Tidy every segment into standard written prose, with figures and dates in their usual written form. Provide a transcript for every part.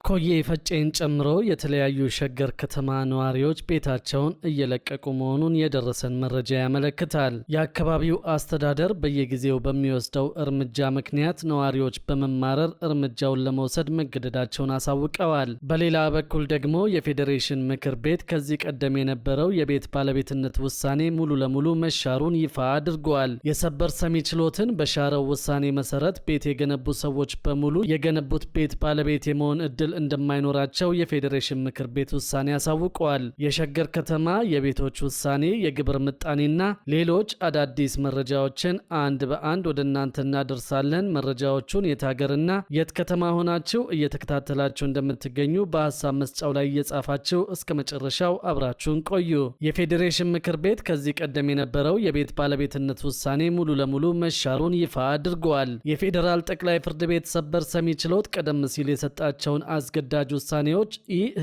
ኮዬ ፈጬን ጨምሮ የተለያዩ ሸገር ከተማ ነዋሪዎች ቤታቸውን እየለቀቁ መሆኑን የደረሰን መረጃ ያመለክታል። የአካባቢው አስተዳደር በየጊዜው በሚወስደው እርምጃ ምክንያት ነዋሪዎች በመማረር እርምጃውን ለመውሰድ መገደዳቸውን አሳውቀዋል። በሌላ በኩል ደግሞ የፌዴሬሽን ምክር ቤት ከዚህ ቀደም የነበረው የቤት ባለቤትነት ውሳኔ ሙሉ ለሙሉ መሻሩን ይፋ አድርጓል። የሰበር ሰሚ ችሎትን በሻረው ውሳኔ መሰረት ቤት የገነቡ ሰዎች በሙሉ የገነቡት ቤት ባለቤት የመሆን እድል እንደማይኖራቸው የፌዴሬሽን ምክር ቤት ውሳኔ አሳውቀዋል። የሸገር ከተማ የቤቶች ውሳኔ፣ የግብር ምጣኔና ሌሎች አዳዲስ መረጃዎችን አንድ በአንድ ወደ እናንተ እናደርሳለን። መረጃዎቹን የት ሀገርና የት ከተማ ሆናችሁ እየተከታተላችሁ እንደምትገኙ በሀሳብ መስጫው ላይ እየጻፋችሁ እስከ መጨረሻው አብራችሁን ቆዩ። የፌዴሬሽን ምክር ቤት ከዚህ ቀደም የነበረው የቤት ባለቤትነት ውሳኔ ሙሉ ለሙሉ መሻሩን ይፋ አድርጓል። የፌዴራል ጠቅላይ ፍርድ ቤት ሰበር ሰሚ ችሎት ቀደም ሲል የሰጣቸውን አስገዳጅ ውሳኔዎች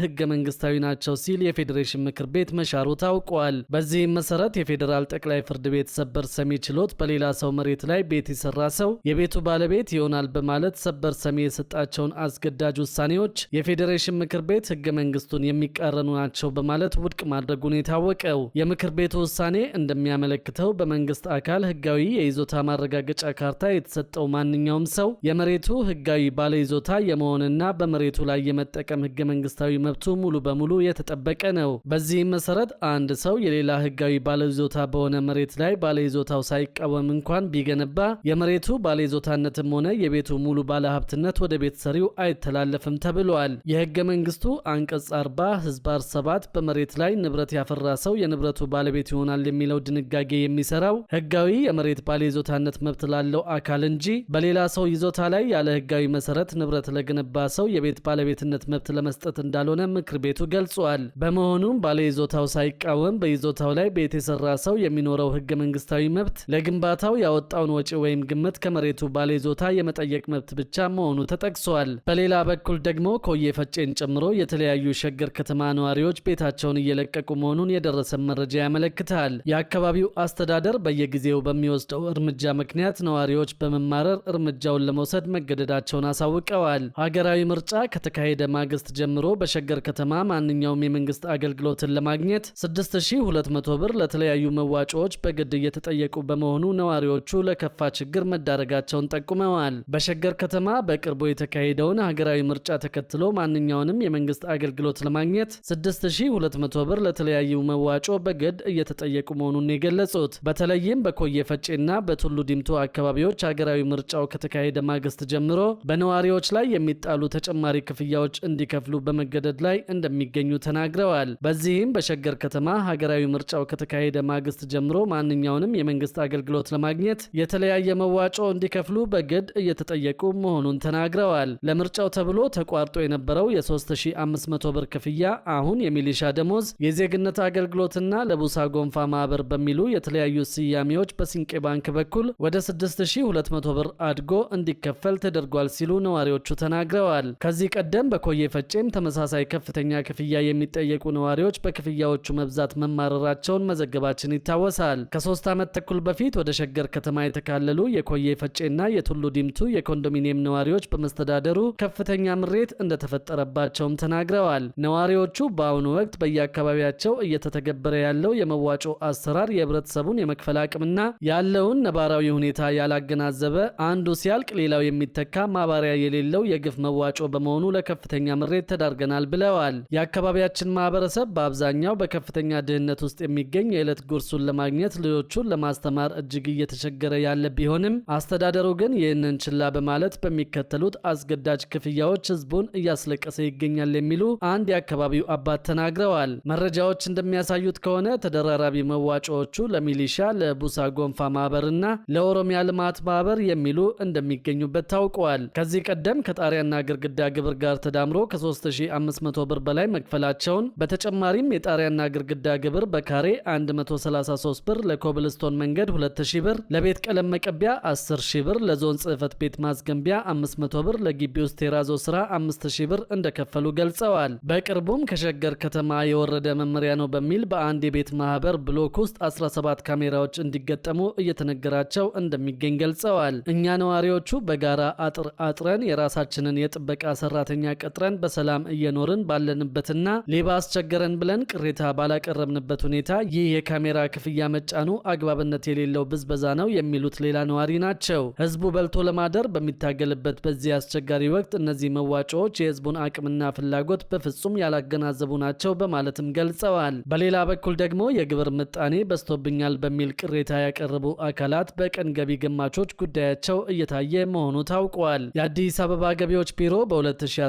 ህገ መንግስታዊ ናቸው ሲል የፌዴሬሽን ምክር ቤት መሻሩ ታውቋል። በዚህም መሰረት የፌዴራል ጠቅላይ ፍርድ ቤት ሰበር ሰሚ ችሎት በሌላ ሰው መሬት ላይ ቤት የሰራ ሰው የቤቱ ባለቤት ይሆናል በማለት ሰበር ሰሚ የሰጣቸውን አስገዳጅ ውሳኔዎች የፌዴሬሽን ምክር ቤት ህገ መንግስቱን የሚቃረኑ ናቸው በማለት ውድቅ ማድረጉን የታወቀው የምክር ቤቱ ውሳኔ እንደሚያመለክተው በመንግስት አካል ህጋዊ የይዞታ ማረጋገጫ ካርታ የተሰጠው ማንኛውም ሰው የመሬቱ ህጋዊ ባለይዞታ የመሆንና በመሬቱ ላይ የመጠቀም ህገ መንግስታዊ መብቱ ሙሉ በሙሉ የተጠበቀ ነው። በዚህም መሰረት አንድ ሰው የሌላ ህጋዊ ባለይዞታ በሆነ መሬት ላይ ባለይዞታው ሳይቃወም እንኳን ቢገነባ የመሬቱ ባለይዞታነትም ሆነ የቤቱ ሙሉ ባለሀብትነት ወደ ቤት ሰሪው አይተላለፍም ተብሏል። የህገ መንግስቱ አንቀጽ 40 ህዝባር 7 በመሬት ላይ ንብረት ያፈራ ሰው የንብረቱ ባለቤት ይሆናል የሚለው ድንጋጌ የሚሰራው ህጋዊ የመሬት ባለይዞታነት መብት ላለው አካል እንጂ በሌላ ሰው ይዞታ ላይ ያለ ህጋዊ መሰረት ንብረት ለገነባ ሰው የቤት ባለቤትነት መብት ለመስጠት እንዳልሆነ ምክር ቤቱ ገልጿል። በመሆኑም ባለይዞታው ሳይቃወም በይዞታው ላይ ቤት የሰራ ሰው የሚኖረው ህገ መንግስታዊ መብት ለግንባታው ያወጣውን ወጪ ወይም ግምት ከመሬቱ ባለይዞታ የመጠየቅ መብት ብቻ መሆኑ ተጠቅሷል። በሌላ በኩል ደግሞ ኮዬ ፈጬን ጨምሮ የተለያዩ ሸገር ከተማ ነዋሪዎች ቤታቸውን እየለቀቁ መሆኑን የደረሰን መረጃ ያመለክታል። የአካባቢው አስተዳደር በየጊዜው በሚወስደው እርምጃ ምክንያት ነዋሪዎች በመማረር እርምጃውን ለመውሰድ መገደዳቸውን አሳውቀዋል። ሀገራዊ ምርጫ ከተካሄደ ማግስት ጀምሮ በሸገር ከተማ ማንኛውም የመንግስት አገልግሎትን ለማግኘት 6200 ብር ለተለያዩ መዋጮዎች በግድ እየተጠየቁ በመሆኑ ነዋሪዎቹ ለከፋ ችግር መዳረጋቸውን ጠቁመዋል። በሸገር ከተማ በቅርቡ የተካሄደውን ሀገራዊ ምርጫ ተከትሎ ማንኛውንም የመንግስት አገልግሎት ለማግኘት 6200 ብር ለተለያዩ መዋጮ በግድ እየተጠየቁ መሆኑን የገለጹት በተለይም በኮዬ ፈጬና በቱሉ ዲምቱ አካባቢዎች ሀገራዊ ምርጫው ከተካሄደ ማግስት ጀምሮ በነዋሪዎች ላይ የሚጣሉ ተጨማሪ ክፍያዎች እንዲከፍሉ በመገደድ ላይ እንደሚገኙ ተናግረዋል። በዚህም በሸገር ከተማ ሀገራዊ ምርጫው ከተካሄደ ማግስት ጀምሮ ማንኛውንም የመንግስት አገልግሎት ለማግኘት የተለያየ መዋጮ እንዲከፍሉ በግድ እየተጠየቁ መሆኑን ተናግረዋል። ለምርጫው ተብሎ ተቋርጦ የነበረው የ3500 ብር ክፍያ አሁን የሚሊሻ ደሞዝ፣ የዜግነት አገልግሎትና ለቡሳ ጎንፋ ማህበር በሚሉ የተለያዩ ስያሜዎች በሲንቄ ባንክ በኩል ወደ 6200 ብር አድጎ እንዲከፈል ተደርጓል ሲሉ ነዋሪዎቹ ተናግረዋል። ከዚህ ቀደም በኮዬ ፈጬም ተመሳሳይ ከፍተኛ ክፍያ የሚጠየቁ ነዋሪዎች በክፍያዎቹ መብዛት መማረራቸውን መዘገባችን ይታወሳል። ከ3 ዓመት ተኩል በፊት ወደ ሸገር ከተማ የተካለሉ የኮዬ ፈጬና የቱሉ ዲምቱ የኮንዶሚኒየም ነዋሪዎች በመስተዳደሩ ከፍተኛ ምሬት እንደተፈጠረባቸውም ተናግረዋል። ነዋሪዎቹ በአሁኑ ወቅት በየአካባቢያቸው እየተተገበረ ያለው የመዋጮ አሰራር የህብረተሰቡን የመክፈል አቅምና ያለውን ነባራዊ ሁኔታ ያላገናዘበ፣ አንዱ ሲያልቅ ሌላው የሚተካ ማባሪያ የሌለው የግፍ መዋጮ በመሆኑ ለከፍተኛ ምሬት ተዳርገናል ብለዋል። የአካባቢያችን ማህበረሰብ በአብዛኛው በከፍተኛ ድህነት ውስጥ የሚገኝ የዕለት ጉርሱን ለማግኘት ልጆቹን ለማስተማር እጅግ እየተቸገረ ያለ ቢሆንም አስተዳደሩ ግን ይህንን ችላ በማለት በሚከተሉት አስገዳጅ ክፍያዎች ህዝቡን እያስለቀሰ ይገኛል የሚሉ አንድ የአካባቢው አባት ተናግረዋል። መረጃዎች እንደሚያሳዩት ከሆነ ተደራራቢ መዋጮዎቹ ለሚሊሻ፣ ለቡሳ ጎንፋ ማህበርና ለኦሮሚያ ልማት ማህበር የሚሉ እንደሚገኙበት ታውቋል። ከዚህ ቀደም ከጣሪያና ግድግዳ ግብር ጋር ተዳምሮ ከ3500 ብር በላይ መክፈላቸውን በተጨማሪም የጣሪያና ግድግዳ ግብር በካሬ 133 ብር፣ ለኮብልስቶን መንገድ 2000 ብር፣ ለቤት ቀለም መቀቢያ 10000 ብር፣ ለዞን ጽህፈት ቤት ማስገንቢያ 500 ብር፣ ለግቢ ውስጥ ቴራዞ ስራ 5000 ብር እንደከፈሉ ገልጸዋል። በቅርቡም ከሸገር ከተማ የወረደ መመሪያ ነው በሚል በአንድ የቤት ማህበር ብሎክ ውስጥ 17 ካሜራዎች እንዲገጠሙ እየተነገራቸው እንደሚገኝ ገልጸዋል። እኛ ነዋሪዎቹ በጋራ አጥር አጥረን የራሳችንን የጥበቃ ሰራተኞች ሰራተኛ ቀጥረን በሰላም እየኖርን ባለንበትና ሌባ አስቸገረን ብለን ቅሬታ ባላቀረብንበት ሁኔታ ይህ የካሜራ ክፍያ መጫኑ አግባብነት የሌለው ብዝበዛ ነው የሚሉት ሌላ ነዋሪ ናቸው። ህዝቡ በልቶ ለማደር በሚታገልበት በዚህ አስቸጋሪ ወቅት እነዚህ መዋጮዎች የህዝቡን አቅምና ፍላጎት በፍጹም ያላገናዘቡ ናቸው በማለትም ገልጸዋል። በሌላ በኩል ደግሞ የግብር ምጣኔ በዝቶብኛል በሚል ቅሬታ ያቀረቡ አካላት በቀን ገቢ ገማቾች ጉዳያቸው እየታየ መሆኑ ታውቋል። የአዲስ አበባ ገቢዎች ቢሮ በ2019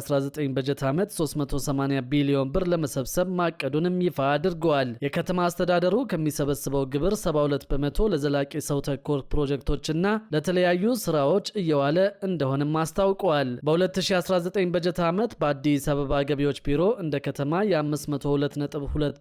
በጀት ዓመት 380 ቢሊዮን ብር ለመሰብሰብ ማቀዱንም ይፋ አድርገዋል። የከተማ አስተዳደሩ ከሚሰበስበው ግብር 72 በመቶ ለዘላቂ ሰው ተኮር ፕሮጀክቶችና ለተለያዩ ስራዎች እየዋለ እንደሆነም አስታውቀዋል። በ2019 በጀት ዓመት በአዲስ አበባ ገቢዎች ቢሮ እንደ ከተማ የ502.2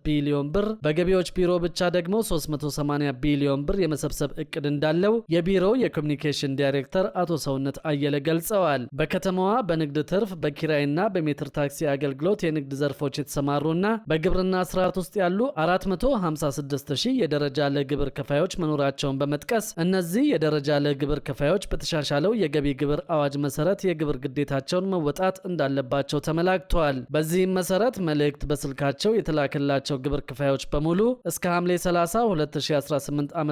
ቢሊዮን ብር በገቢዎች ቢሮ ብቻ ደግሞ 380 ቢሊዮን ብር የመሰብሰብ እቅድ እንዳለው የቢሮው የኮሚኒኬሽን ዳይሬክተር አቶ ሰውነት አየለ ገልጸዋል። በከተማዋ በንግድ ትርፍ፣ በኪራይና በሜትር ታክሲ አገልግሎት የንግድ ዘርፎች የተሰማሩና በግብርና ስርዓት ውስጥ ያሉ 456,000 የደረጃ ለግብር ከፋዮች መኖራቸውን በመጥቀስ እነዚህ የደረጃ ለግብር ከፋዮች በተሻሻለው የገቢ ግብር አዋጅ መሰረት የግብር ግዴታቸውን መወጣት እንዳለባቸው ተመላክቷል። በዚህም መሰረት መልእክት በስልካቸው የተላከላቸው ግብር ከፋዮች በሙሉ እስከ ሐምሌ 30 2018 ዓ.ም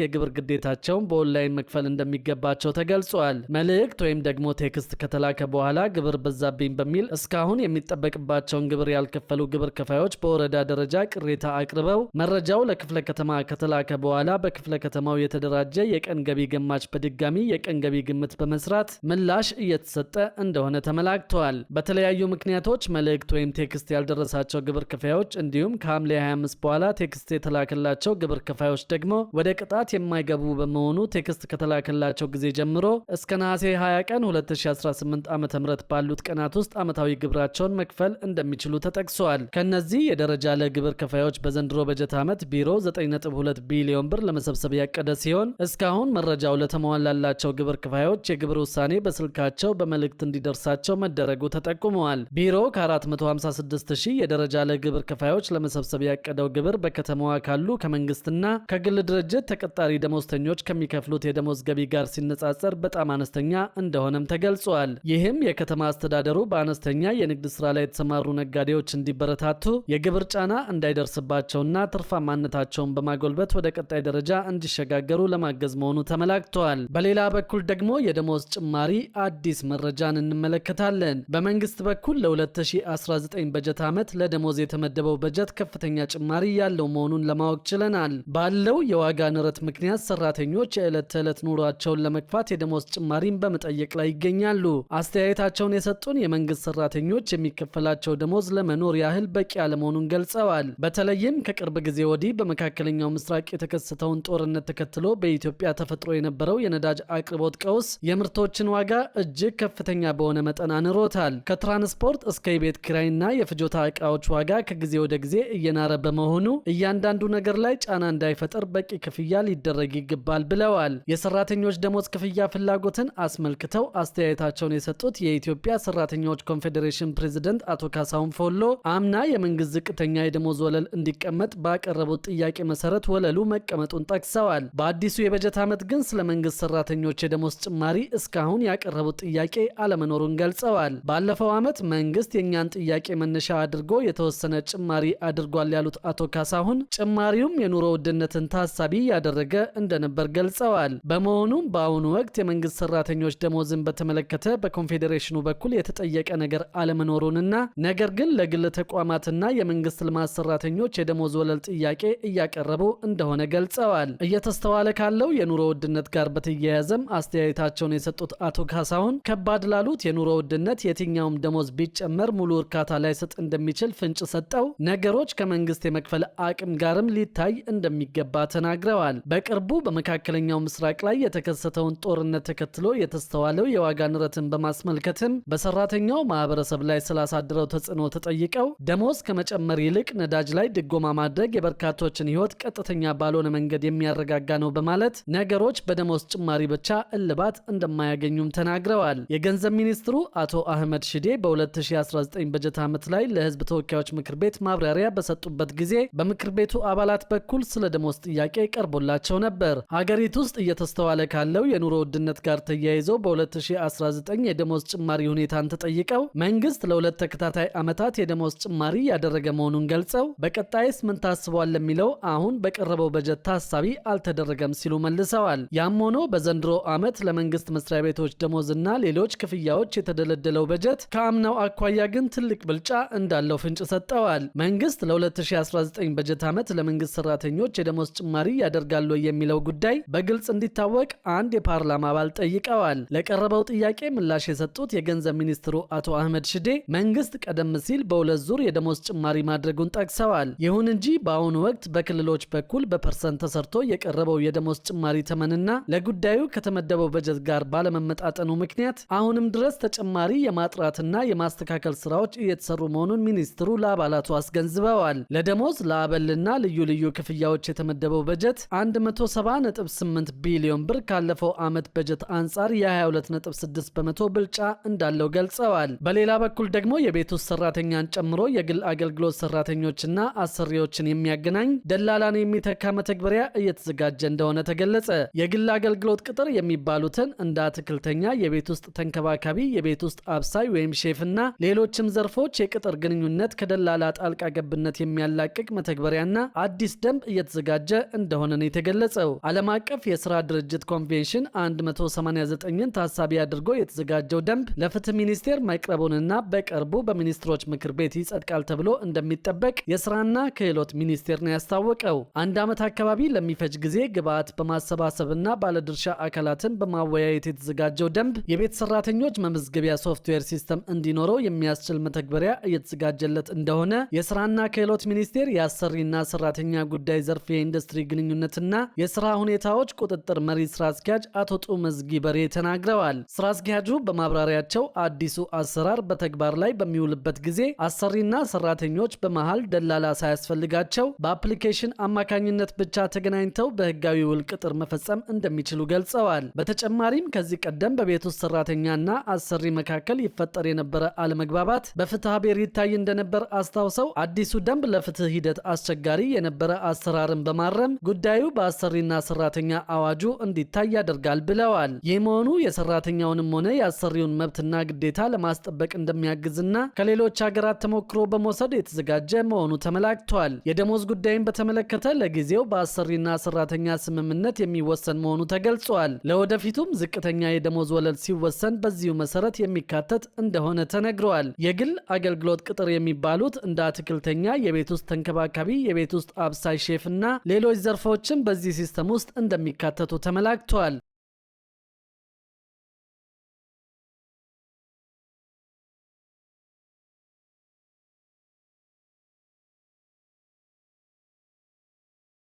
የግብር ግዴታቸውን በኦንላይን መክፈል እንደሚገባቸው ተገልጿል። መልእክት ወይም ደግሞ ቴክስት ከተላከ በኋላ ግብር በዛብኝ በሚል እስካሁን የሚጠበቅባቸውን ግብር ያልከፈሉ ግብር ከፋዮች በወረዳ ደረጃ ቅሬታ አቅርበው መረጃው ለክፍለ ከተማ ከተላከ በኋላ በክፍለ ከተማው የተደራጀ የቀን ገቢ ገማች በድጋሚ የቀን ገቢ ግምት በመስራት ምላሽ እየተሰጠ እንደሆነ ተመላክተዋል። በተለያዩ ምክንያቶች መልእክት ወይም ቴክስት ያልደረሳቸው ግብር ከፋዮች እንዲሁም ከሐምሌ 25 በኋላ ቴክስት የተላከላቸው ግብር ከፋዮች ደግሞ ወደ ቅጣት የማይገቡ በመሆኑ ቴክስት ከተላከላቸው ጊዜ ጀምሮ እስከ ነሐሴ 20 ቀን 2018 ዓ.ም ባሉት ቀናት ውስጥ ዓመታዊ ግብራቸውን መክፈል እንደሚችሉ ተጠቅሷል። ከነዚህ የደረጃ ለግብር ከፋዮች በዘንድሮ በጀት ዓመት ቢሮ 9.2 ቢሊዮን ብር ለመሰብሰብ ያቀደ ሲሆን እስካሁን መረጃው ለተሟላላቸው ግብር ከፋዮች የግብር ውሳኔ በስልካቸው በመልእክት እንዲደርሳቸው መደረጉ ተጠቁመዋል። ቢሮ ከ456,000 የደረጃ ለግብር ከፋዮች ለመሰብሰብ ያቀደው ግብር በከተማዋ ካሉ ከመንግስትና ከግል ድርጅት ተቀጣሪ ደሞዝተኞች ከሚከፍሉት የደሞዝ ገቢ ጋር ሲነጻጸር በጣም አነስተኛ እንደሆነም ተገልጿል። ይህም የከተማ አስተዳደሩ በአነስተኛ የንግድ ስራ ላይ የተሰማሩ ነጋዴዎች እንዲበረታቱ የግብር ጫና እንዳይደርስባቸውና ትርፋማነታቸውን በማጎልበት ወደ ቀጣይ ደረጃ እንዲሸጋገሩ ለማገዝ መሆኑ ተመላክቷል። በሌላ በኩል ደግሞ የደሞዝ ጭማሪ አዲስ መረጃን እንመለከታለን። በመንግስት በኩል ለ2019 በጀት ዓመት ለደሞዝ የተመደበው በጀት ከፍተኛ ጭማሪ ያለው መሆኑን ለማወቅ ችለናል። ባለው የዋጋ ንረት ምክንያት ሰራተኞች የዕለት ተዕለት ኑሯቸውን ለመግፋት የደሞዝ ጭማሪን በመጠየቅ ላይ ይገኛሉ። አስተያየታቸውን የሰጡን የመንግስት ሰራተኞች የሚከፈላቸው ደሞዝ ለመኖር ያህል በቂ አለመሆኑን ገልጸዋል። በተለይም ከቅርብ ጊዜ ወዲህ በመካከለኛው ምስራቅ የተከሰተውን ጦርነት ተከትሎ በኢትዮጵያ ተፈጥሮ የነበረው የነዳጅ አቅርቦት ቀውስ የምርቶችን ዋጋ እጅግ ከፍተኛ በሆነ መጠን አንሮታል። ከትራንስፖርት እስከ የቤት ኪራይና የፍጆታ ዕቃዎች ዋጋ ከጊዜ ወደ ጊዜ እየናረ በመሆኑ እያንዳንዱ ነገር ላይ ጫና እንዳይፈጠር በቂ ክፍያ ሊደረግ ይገባል ብለዋል። የሰራተኞች ደሞዝ ክፍያ ፍላጎትን አስመልክተው አስተያየታቸውን የሰጡት የኢትዮጵያ ሰራተኞች ኮንፌዴሬሽን ፕሬዝዳንት አቶ ካሳሁን ፎሎ አምና የመንግስት ዝቅተኛ የደሞዝ ወለል እንዲቀመጥ ባቀረቡት ጥያቄ መሰረት ወለሉ መቀመጡን ጠቅሰዋል። በአዲሱ የበጀት ዓመት ግን ስለ መንግስት ሰራተኞች የደሞዝ ጭማሪ እስካሁን ያቀረቡት ጥያቄ አለመኖሩን ገልጸዋል። ባለፈው ዓመት መንግስት የኛን ጥያቄ መነሻ አድርጎ የተወሰነ ጭማሪ አድርጓል ያሉት አቶ ካሳሁን ጭማሪውም የኑሮ ውድነትን ታሳቢ ያደረገ እንደነበር ገልጸዋል። በመሆኑም በአሁኑ ወቅት የመንግስት ሰራተኞች ደሞዝን በተመለከተ በኮንፌዴሬሽኑ በኩል የተጠየቀ ነገር አለመኖሩንና ነገር ግን ለግል ተቋማትና የመንግስት ልማት ሰራተኞች የደሞዝ ወለል ጥያቄ እያቀረቡ እንደሆነ ገልጸዋል። እየተስተዋለ ካለው የኑሮ ውድነት ጋር በተያያዘም አስተያየታቸውን የሰጡት አቶ ካሳሁን ከባድ ላሉት የኑሮ ውድነት የትኛውም ደሞዝ ቢጨመር ሙሉ እርካታ ላይሰጥ እንደሚችል ፍንጭ ሰጠው ነገሮች ከመንግስት የመክፈል አቅም ጋርም ሊታይ እንደሚገባ ተናግረዋል። በቅርቡ በመካከለኛው ምስራቅ ላይ የተከሰተውን ጦርነት ተከትሎ የተስተዋለው የዋጋ ንረትን በማስመልከትም በሰራተኛው ማህበረሰብ ላይ ስላሳደረው ተጽዕኖ ተጠይቀው ደሞዝ ከመጨመር ይልቅ ነዳጅ ላይ ድጎማ ማድረግ የበርካቶችን ህይወት ቀጥተኛ ባልሆነ መንገድ የሚያረጋጋ ነው በማለት ነገሮች በደሞዝ ጭማሪ ብቻ እልባት እንደማያገኙም ተናግረዋል። የገንዘብ ሚኒስትሩ አቶ አህመድ ሽዴ በ2019 በጀት ዓመት ላይ ለህዝብ ተወካዮች ምክር ቤት ማብራሪያ በሰጡበት ጊዜ በምክር ቤቱ አባላት በኩል ስለ ደሞዝ ጥያቄ ቀርቦላቸው ነበር። ሀገሪቱ ውስጥ እየተስተዋለ ካለው የኑሮ ውድነት ጋር ተያይዞ በ2019 የደሞዝ ጭማሪ ሁኔታን ተጠይቀው መንግስት ለሁለት ተከታታይ ዓመታት የደሞዝ ጭማሪ ያደረገ መሆኑን ገልጸው በቀጣይስ ምን ታስቧል ለሚለው አሁን በቀረበው በጀት ታሳቢ አልተደረገም ሲሉ መልሰዋል። ያም ሆኖ በዘንድሮ ዓመት ለመንግስት መስሪያ ቤቶች ደሞዝና ሌሎች ክፍያዎች የተደለደለው በጀት ከአምናው አኳያ ግን ትልቅ ብልጫ እንዳለው ፍንጭ ሰጠዋል። መንግስት ለ2019 በጀት ዓመት ለመንግስት ሰራተኞች የደሞዝ ጭማሪ ያደርጋሉ የሚለው ጉዳይ በግልጽ እንዲታወቅ አንድ የፓርላማ አባል ጠይቀዋል። ለቀረበው ጥያቄ ምላሽ የሰጡት የገንዘብ ሚኒስትሩ አቶ አህመድ ሽዴ መንግስት ቀደም ሲል በሁለት ዙር የደሞዝ ጭማሪ ማድረጉን ጠቅሰዋል። ይሁን እንጂ በአሁኑ ወቅት በክልሎች በኩል በፐርሰንት ተሰርቶ የቀረበው የደሞዝ ጭማሪ ተመንና ለጉዳዩ ከተመደበው በጀት ጋር ባለመመጣጠኑ ምክንያት አሁንም ድረስ ተጨማሪ የማጥራትና የማስተካከል ስራዎች እየተሰሩ መሆኑን ሚኒስትሩ ለአባላቱ አስገንዝበዋል። ለደሞዝ ለአበልና ልዩ ልዩ ክፍያዎች የተመደበው በጀት 170.8 ቢሊዮን ብር ካለፈው ዓመት በጀት አንጻር የ22.6 በመቶ ብልጫ እንዳለው ገልጸዋል። በሌላ በኩል ደግሞ የቤት ውስጥ ሰራተኛን ጨምሮ የግል አገልግሎት ሰራተኞችና አሰሪዎችን የሚያገናኝ ደላላን የሚተካ መተግበሪያ እየተዘጋጀ እንደሆነ ተገለጸ። የግል አገልግሎት ቅጥር የሚባሉትን እንደ አትክልተኛ፣ የቤት ውስጥ ተንከባካቢ፣ የቤት ውስጥ አብሳይ ወይም ሼፍና ሌሎችም ዘርፎች የቅጥር ግንኙነት ከደላላ ጣልቃ ገብነት የሚያላቅቅ መተግበሪያና አዲስ ደንብ እየተዘጋጀ እንደሆነ ነው የተገለጸው። ዓለም አቀፍ የስራ ድርጅት ኮንቬንሽን 189ን ታሳቢ አድርጎ የተዘጋጀው ደንብ ለፍትህ ሚኒስቴር መቅረቡንና በቅርቡ በሚኒስትሮች ምክር ቤት ይጸድቃል ተብሎ እንደሚጠበቅ የስራና ክህሎት ሚኒስቴር ነው ያስታወቀው። አንድ ዓመት አካባቢ ለሚፈጅ ጊዜ ግብዓት በማሰባሰብና ባለድርሻ አካላትን በማወያየት የተዘጋጀው ደንብ የቤት ሰራተኞች መመዝገቢያ ሶፍትዌር ሲስተም እንዲኖረው የሚያስችል መተግበሪያ እየተዘጋጀለት እንደሆነ የስራና ክህሎት ሚኒስቴር የአሰሪና ሰራተኛ ጉዳይ ዘርፍ የኢንዱስትሪ ግንኙነትና የስራ ሁኔታዎች ቁጥጥር መሪ ስራ አስኪያጅ አቶ ጡመዝጊ በሬ ተናግረዋል። ስራ አስኪያጁ በማብራሪያቸው አዲሱ አሰራር በተግባር ላይ በሚውልበት ጊዜ አሰሪና ሰራተኞች በመሃል ደላላ ሳያስፈልጋቸው በአፕሊኬሽን አማካኝነት ብቻ ተገናኝተው በህጋዊ ውል ቅጥር መፈጸም እንደሚችሉ ገልጸዋል። በተጨማሪም ከዚህ ቀደም በቤት ውስጥ ሰራተኛና አሰሪ መካከል ይፈጠር የነበረ አለመግባባት በፍትሐ ብሔር ይታይ እንደነበር አስታውሰው አዲሱ ደንብ ለፍትህ ሂደት አስቸጋሪ የነበረ አሰራርን በማረም ጉዳዩ በአሰሪና ሰራተኛ አዋጁ እንዲታይ ያደርጋል ብለዋል። ይህ መሆኑ የሰራተኛውንም ሆነ የአሰሪውን መብትና ግዴታ ለማስጠበቅ እንደሚያግዝና ከሌሎች ሀገራት ተሞክሮ በመውሰድ የተዘጋጀ መሆኑ ተመላክቷል። የደሞዝ ጉዳይን በተመለከተ ለጊዜው በአሰሪና ሰራተኛ ስምምነት የሚወሰን መሆኑ ተገልጿል። ለወደፊቱም ዝቅተኛ የደሞዝ ወለል ሲወሰን በዚሁ መሰረት የሚካተት እንደሆነ ተነግሯል። የግል አገልግሎት ቅጥር የሚባሉት እንደ አትክልተኛ፣ የቤት ውስጥ ተንከባካቢ፣ የቤት ውስጥ አብሳይ፣ ሼፍና ሌሎች ዘርፎችም በዚህ ሲስተም ውስጥ እንደሚካተቱ ተመላክቷል።